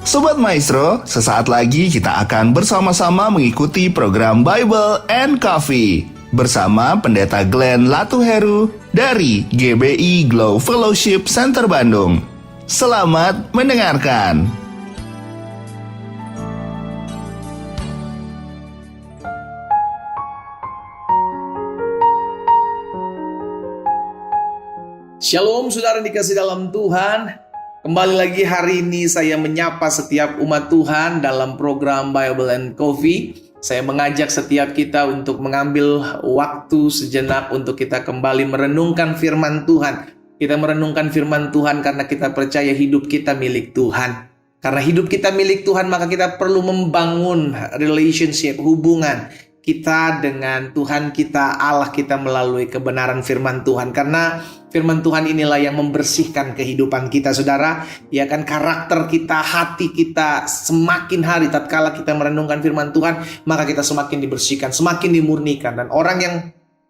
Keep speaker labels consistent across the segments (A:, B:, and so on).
A: Sobat Maestro, sesaat lagi kita akan bersama-sama mengikuti program Bible and Coffee bersama Pendeta Glenn Latuheru dari GBI Glow Fellowship Center Bandung. Selamat mendengarkan.
B: Shalom saudara dikasih dalam Tuhan. Kembali lagi hari ini saya menyapa setiap umat Tuhan dalam program Bible and Coffee. Saya mengajak setiap kita untuk mengambil waktu sejenak untuk kita kembali merenungkan firman Tuhan. Kita merenungkan firman Tuhan karena kita percaya hidup kita milik Tuhan. Karena hidup kita milik Tuhan, maka kita perlu membangun relationship, hubungan kita dengan Tuhan kita, Allah kita melalui kebenaran firman Tuhan. Karena firman Tuhan inilah yang membersihkan kehidupan kita, saudara. Ya kan, karakter kita, hati kita semakin hari tatkala kita merenungkan firman Tuhan, maka kita semakin dibersihkan, semakin dimurnikan. Dan orang yang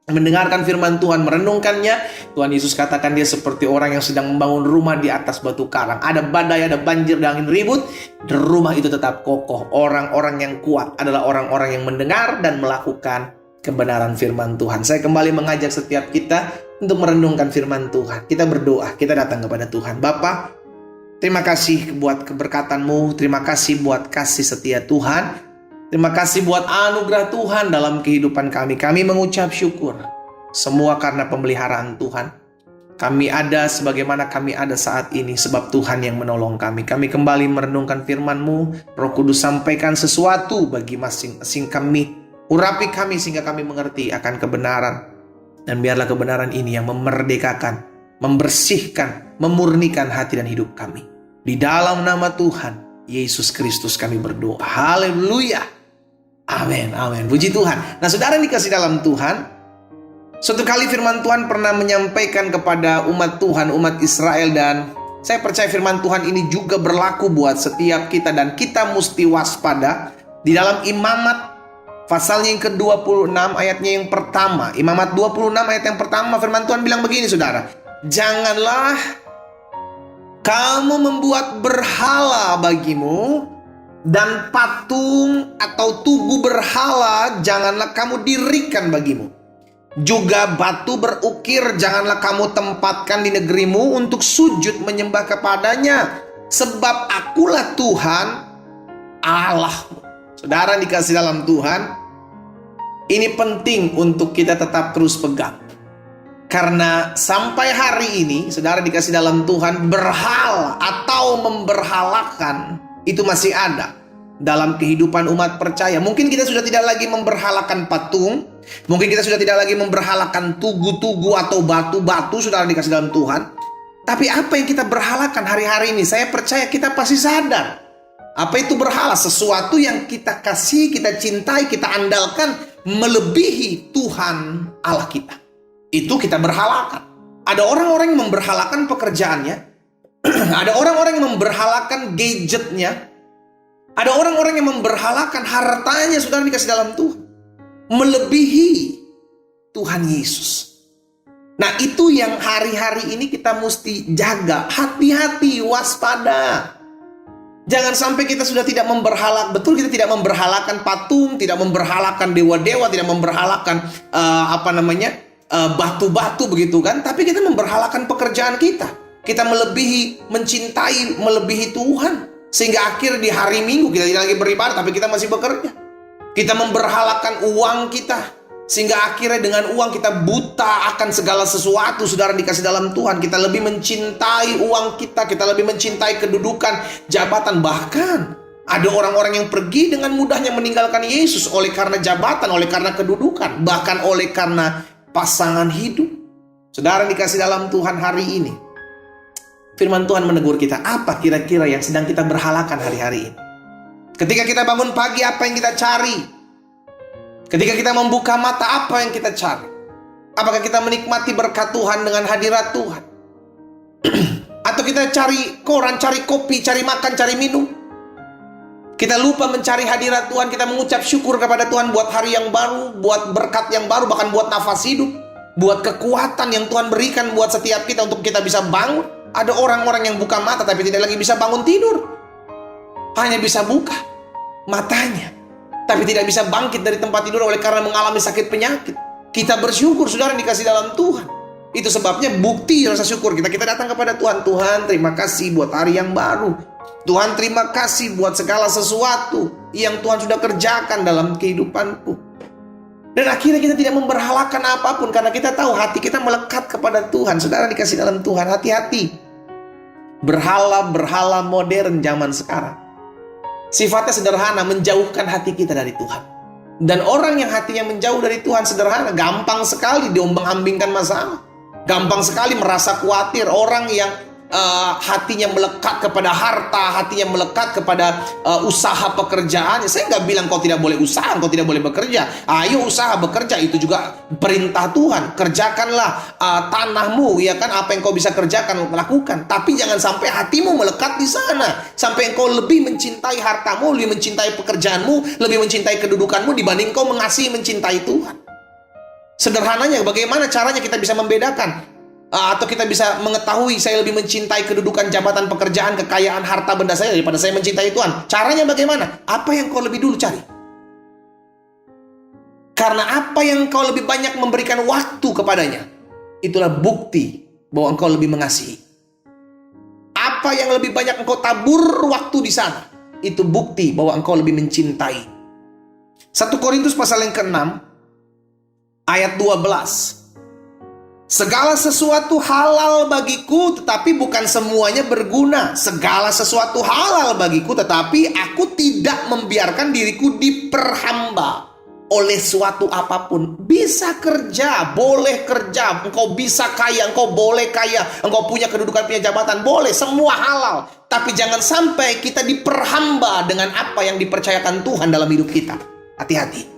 B: mendengarkan firman Tuhan, merenungkannya, Tuhan Yesus katakan dia seperti orang yang sedang membangun rumah di atas batu karang. Ada badai, ada banjir, ada angin ribut, rumah itu tetap kokoh. Orang-orang yang kuat adalah orang-orang yang mendengar dan melakukan kebenaran firman Tuhan. Saya kembali mengajak setiap kita untuk merenungkan firman Tuhan. Kita berdoa, kita datang kepada Tuhan. Bapa, terima kasih buat keberkatan-Mu, terima kasih buat kasih setia Tuhan. Terima kasih buat anugerah Tuhan dalam kehidupan kami. Kami mengucap syukur. Semua karena pemeliharaan Tuhan. Kami ada sebagaimana kami ada saat ini sebab Tuhan yang menolong kami. Kami kembali merenungkan firman-Mu. Roh Kudus sampaikan sesuatu bagi masing-masing kami. Urapi kami sehingga kami mengerti akan kebenaran. Dan biarlah kebenaran ini yang memerdekakan, membersihkan, memurnikan hati dan hidup kami. Di dalam nama Tuhan Yesus Kristus kami berdoa. Haleluya. Amin, amin. Puji Tuhan. Nah, saudara dikasih dalam Tuhan, suatu kali firman Tuhan pernah menyampaikan kepada umat Tuhan, umat Israel, dan saya percaya firman Tuhan ini juga berlaku buat setiap kita, dan kita mesti waspada. Di dalam Imamat pasalnya yang ke-26 ayatnya yang pertama, Imamat 26 ayat yang pertama, firman Tuhan bilang begini, saudara. Janganlah kamu membuat berhala bagimu, dan patung atau tugu berhala janganlah kamu dirikan bagimu. Juga batu berukir janganlah kamu tempatkan di negerimu untuk sujud menyembah kepadanya. Sebab akulah Tuhan Allahmu. Saudara dikasih dalam Tuhan, ini penting untuk kita tetap terus pegang. Karena sampai hari ini, saudara dikasih dalam Tuhan, berhala atau memberhalakan itu masih ada dalam kehidupan umat percaya. Mungkin kita sudah tidak lagi memberhalakan patung, mungkin kita sudah tidak lagi memberhalakan tugu-tugu atau batu-batu, saudara dikasih dalam Tuhan. Tapi apa yang kita berhalakan hari-hari ini, saya percaya kita pasti sadar. Apa itu berhala? Sesuatu yang kita kasih, kita cintai, kita andalkan melebihi Tuhan Allah kita. Itu kita berhalakan. Ada orang-orang yang memberhalakan pekerjaannya. Ada orang-orang yang memberhalakan gadgetnya. Ada orang-orang yang memberhalakan hartanya, saudara dikasih dalam Tuhan, melebihi Tuhan Yesus. Nah, itu yang hari-hari ini kita mesti jaga. Hati-hati, waspada. Jangan sampai kita sudah tidak memberhalakan. Betul, kita tidak memberhalakan patung, tidak memberhalakan dewa-dewa, tidak memberhalakan batu-batu begitu kan. Tapi kita memberhalakan pekerjaan kita. Kita mencintai melebihi Tuhan. Sehingga akhir di hari Minggu kita tidak lagi beribadah, tapi kita masih bekerja. Kita memberhalakan uang kita. Sehingga akhirnya dengan uang kita buta akan segala sesuatu, saudara dikasih dalam Tuhan. Kita lebih mencintai uang kita. Kita lebih mencintai kedudukan, jabatan. Bahkan ada orang-orang yang pergi dengan mudahnya meninggalkan Yesus oleh karena jabatan, oleh karena kedudukan. Bahkan oleh karena pasangan hidup. Saudara dikasih dalam Tuhan hari ini, firman Tuhan menegur kita, apa kira-kira yang sedang kita berhalakan hari-hari ini? Ketika kita bangun pagi, apa yang kita cari? Ketika kita membuka mata, apa yang kita cari? Apakah kita menikmati berkat Tuhan dengan hadirat Tuhan? Atau kita cari koran, cari kopi, cari makan, cari minum? Kita lupa mencari hadirat Tuhan. Kita mengucap syukur kepada Tuhan buat hari yang baru, buat berkat yang baru, bahkan buat nafas hidup, buat kekuatan yang Tuhan berikan buat setiap kita untuk kita bisa bangun. Ada orang-orang yang buka mata tapi tidak lagi bisa bangun tidur. hanya bisa buka matanya, tapi tidak bisa bangkit dari tempat tidur oleh karena mengalami sakit penyakit. Kita bersyukur saudara dikasih dalam Tuhan. Itu sebabnya bukti rasa syukur kita datang kepada Tuhan. Tuhan, terima kasih buat hari yang baru. Tuhan, terima kasih buat segala sesuatu yang Tuhan sudah kerjakan dalam kehidupanku. Dan akhirnya kita tidak memberhalakan apapun karena kita tahu hati kita melekat kepada Tuhan. Saudara dikasih dalam Tuhan, hati-hati. Berhala-berhala modern zaman sekarang sifatnya sederhana, menjauhkan hati kita dari Tuhan. Dan orang yang hatinya menjauh dari Tuhan sederhana, gampang sekali diombang-ambingkan masalah. Gampang sekali merasa khawatir. Orang yang hatinya melekat kepada harta, hatinya melekat kepada usaha pekerjaan. Saya nggak bilang kau tidak boleh usaha, kau tidak boleh bekerja. Ayo usaha bekerja, itu juga perintah Tuhan. Kerjakanlah tanahmu, ya kan, apa yang kau bisa kerjakan lakukan. Tapi jangan sampai hatimu melekat di sana, sampai engkau lebih mencintai hartamu, lebih mencintai pekerjaanmu, lebih mencintai kedudukanmu dibanding kau mengasihi mencintai Tuhan. Sederhananya, bagaimana caranya kita bisa membedakan? Atau kita bisa mengetahui saya lebih mencintai kedudukan, jabatan, pekerjaan, kekayaan, harta benda saya daripada saya mencintai Tuhan. Caranya bagaimana? Apa yang kau lebih dulu cari? Karena apa yang kau lebih banyak memberikan waktu kepadanya, itulah bukti bahwa engkau lebih mengasihi. Apa yang lebih banyak engkau tabur waktu di sana, itu bukti bahwa engkau lebih mencintai. 1 Korintus pasal yang ke-6 ayat 12. Segala sesuatu halal bagiku, tetapi bukan semuanya berguna. Segala sesuatu halal bagiku, tetapi aku tidak membiarkan diriku diperhamba oleh suatu apapun. Bisa kerja, boleh kerja. Engkau bisa kaya, engkau boleh kaya. Engkau punya kedudukan, punya jabatan, boleh. Semua halal. Tapi jangan sampai kita diperhamba dengan apa yang dipercayakan Tuhan dalam hidup kita. Hati-hati.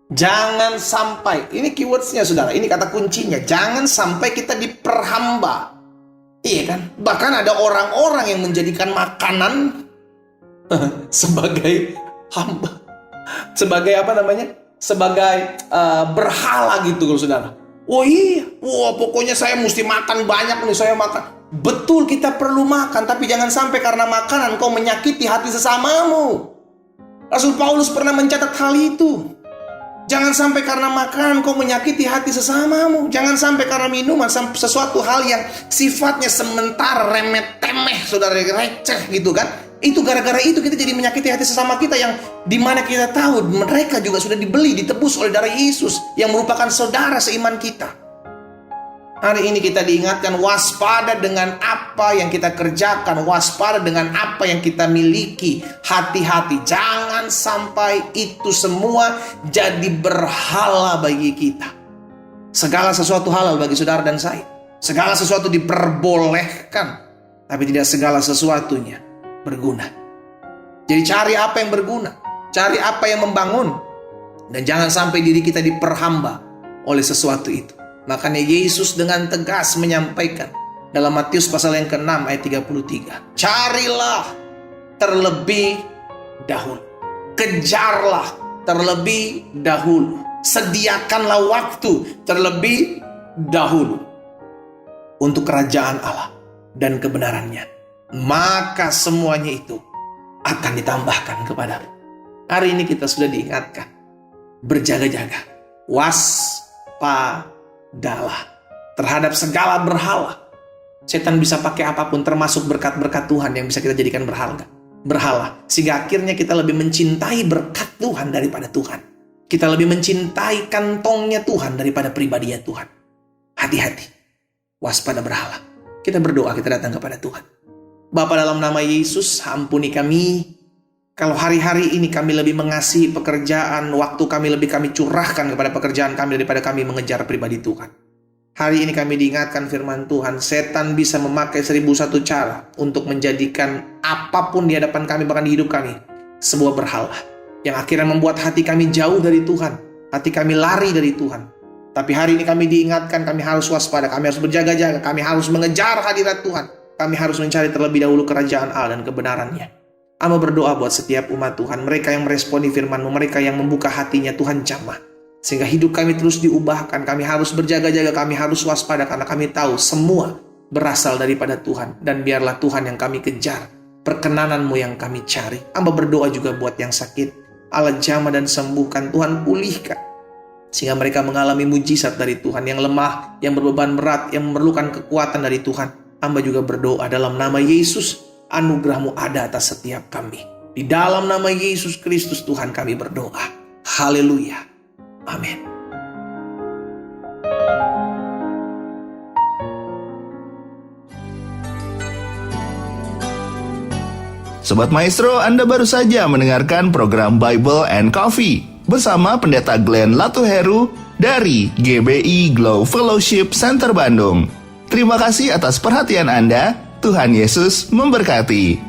B: Jangan sampai, ini keywordsnya saudara, ini kata kuncinya, jangan sampai kita diperhamba. Iya kan? Bahkan ada orang-orang yang menjadikan makanan sebagai hamba, sebagai apa namanya? Sebagai berhala gitu kalau saudara. Oh iya, wah pokoknya saya mesti makan banyak nih, saya makan. Betul, kita perlu makan, tapi jangan sampai karena makanan kau menyakiti hati sesamamu. Rasul Paulus pernah mencatat hal itu. Jangan sampai karena makanan kau menyakiti hati sesamamu. Jangan sampai karena minuman, sesuatu hal yang sifatnya sementara, remeh-temeh, saudara, receh gitu kan. Itu gara-gara itu kita jadi menyakiti hati sesama kita, yang dimana kita tahu mereka juga sudah dibeli, ditebus oleh darah Yesus yang merupakan saudara seiman kita. Hari ini kita diingatkan waspada dengan apa yang kita kerjakan, waspada dengan apa yang kita miliki. Hati-hati, jangan sampai itu semua jadi berhala bagi kita. Segala sesuatu halal bagi saudara dan saya. Segala sesuatu diperbolehkan, tapi tidak segala sesuatunya berguna. Jadi cari apa yang berguna, cari apa yang membangun, dan jangan sampai diri kita diperhamba oleh sesuatu itu. Makanya Yesus dengan tegas menyampaikan dalam Matius pasal yang ke-6 ayat 33. Carilah terlebih dahulu. Kejarlah terlebih dahulu. Sediakanlah waktu terlebih dahulu untuk kerajaan Allah dan kebenarannya. Maka semuanya itu akan ditambahkan kepadamu. Hari ini kita sudah diingatkan. Berjaga-jaga. Waspadalah terhadap segala berhala. Setan bisa pakai apapun, termasuk berkat-berkat Tuhan yang bisa kita jadikan berhala. Sehingga akhirnya kita lebih mencintai berkat Tuhan daripada Tuhan. Kita lebih mencintai kantongnya Tuhan daripada pribadinya Tuhan. Hati-hati, waspada berhala. Kita berdoa, kita datang kepada Tuhan. Bapa, dalam nama Yesus, ampuni kami kalau hari-hari ini kami lebih mengasihi pekerjaan, waktu kami lebih kami curahkan kepada pekerjaan kami daripada kami mengejar pribadi Tuhan. Hari ini kami diingatkan firman Tuhan, setan bisa memakai 1001 cara untuk menjadikan apapun di hadapan kami, bahkan di hidup kami, sebuah berhala. Yang akhirnya membuat hati kami jauh dari Tuhan, hati kami lari dari Tuhan. Tapi hari ini kami diingatkan, kami harus waspada, kami harus berjaga-jaga, kami harus mengejar hadirat Tuhan. Kami harus mencari terlebih dahulu kerajaan Allah dan kebenarannya. Amba berdoa buat setiap umat Tuhan, mereka yang meresponi firman-Mu, mereka yang membuka hatinya, Tuhan jamah. Sehingga hidup kami terus diubahkan, kami harus berjaga-jaga, kami harus waspada, karena kami tahu semua berasal daripada Tuhan. Dan biarlah Tuhan yang kami kejar, perkenanan-Mu yang kami cari. Hamba berdoa juga buat yang sakit. Allah jamah dan sembuhkan, Tuhan pulihkan. Sehingga mereka mengalami mujizat dari Tuhan. Yang lemah, yang berbeban berat, yang memerlukan kekuatan dari Tuhan. Hamba juga berdoa dalam nama Yesus, anugerah-Mu ada atas setiap kami. Di dalam nama Yesus Kristus Tuhan kami berdoa. Haleluya. Amin.
A: Sobat Maestro, Anda baru saja mendengarkan program Bible and Coffee bersama Pendeta Glenn Latuheru dari GBI Glow Fellowship Center Bandung. Terima kasih atas perhatian Anda. Tuhan Yesus memberkati.